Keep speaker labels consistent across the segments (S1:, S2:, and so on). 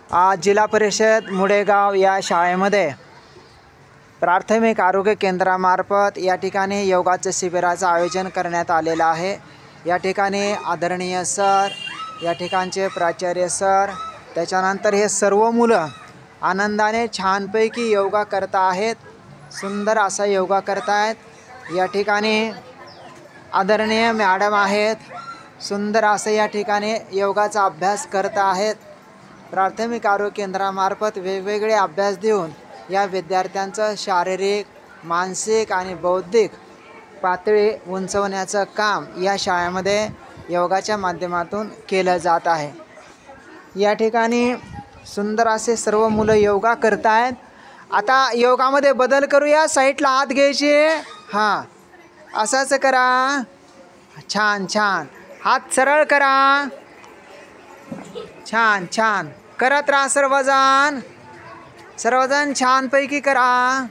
S1: आज जिल्हा परिषद मुडेगाव या शाळेमध्ये प्राथमिक आरोग्य केंद्रामार्फत या ठिकाणी योगाचं शिबिराचं आयोजन करण्यात आलेलं आहे। या ठिकाणी आदरणीय सर, या ठिकाणचे प्राचार्य सर, त्याच्यानंतर हे सर्व मुलं आनंदाने छानपैकी योगा करत आहेत। सुंदर असा योगा करत आहेत। या ठिकाणी आदरणीय मॅडम आहेत, सुंदर असं या ठिकाणी योगाचा अभ्यास करत आहेत। प्राथमिक आरोग्य केंद्रामार्फत वेगवेगळे अभ्यास देऊन या विद्यार्थ्यांचं शारीरिक, मानसिक आणि बौद्धिक पातळी उंचवण्याचं काम या शाळेमध्ये योगाच्या माध्यमातून केलं जात आहे। या ठिकाणी सुंदर असे सर्व मुलं योगा करत आहेत। आता योगामध्ये बदल करूया। साईडला हात घ्यायचे, हां असंच करा, छान छान, हात सरळ करा, छान छान करत राहा। सर्वजण छानपैकी करा,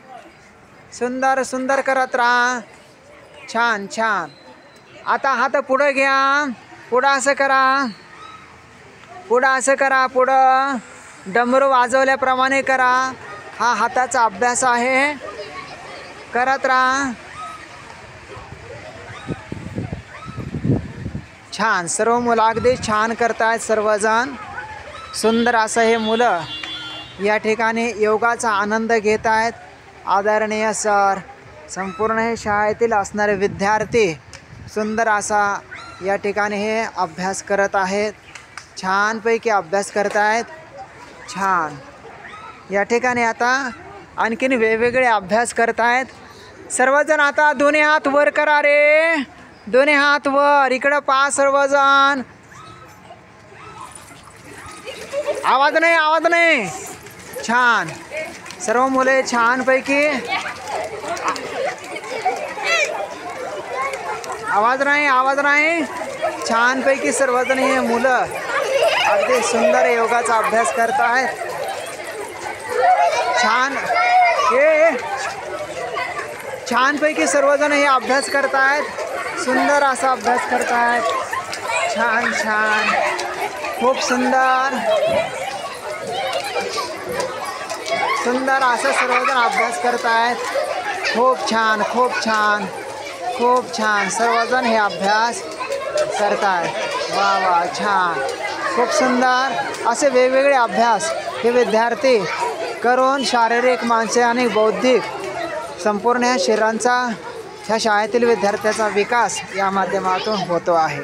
S1: सुंदर सुंदर करत राहा, छान छान। आता हात पुढं घ्या, पुढं असं करा, पुढं असं करा, पुढं डमरू वाजवल्याप्रमाणे करा। हा हाताचा अभ्यास आहे, करत राहा, छान। सर्व मुलं अगदी छान करतायत सर्वजण। सुंदर असं हे मुलं या ठिकाणी योगाचा आनंद घेत आहेत। आदरणीय सर, संपूर्ण हे शाळेतील असणारे विद्यार्थी सुंदर असा या ठिकाणी हे अभ्यास करत आहेत। छानपैकी अभ्यास करत आहेत, छान। या ठिकाणी आता आणखीन वेगवेगळे अभ्यास करत आहेत। सर्वजण आता दोन्ही हात वर करा रे, दोन्ही हात वर, इकडं पहा सर्वजण। आवाज नाही, छान। सर्व मुले छानपैकी, आवाज नाही, छानपैकी सर्वजण हे मुलं अगदी सुंदर योगाचा अभ्यास करत आहेत। छानपैकी सर्वजण हे अभ्यास करत आहेत। सुंदर असा अभ्यास करत आहेत, छान छान, खूप सुंदर सुंदर असं सर्वजण अभ्यास करत आहेत। खूप छान, खूप छान, खूप छान। सर्वजण हे अभ्यास करत आहेत। वा वा, छान, खूप सुंदर असे वेगवेगळे अभ्यास हे विद्यार्थी करून शारीरिक, मानसिक आणि बौद्धिक संपूर्ण ह्या शरीरांचा, ह्या शाळेतील विद्यार्थ्याचा विकास या माध्यमातून होतो आहे।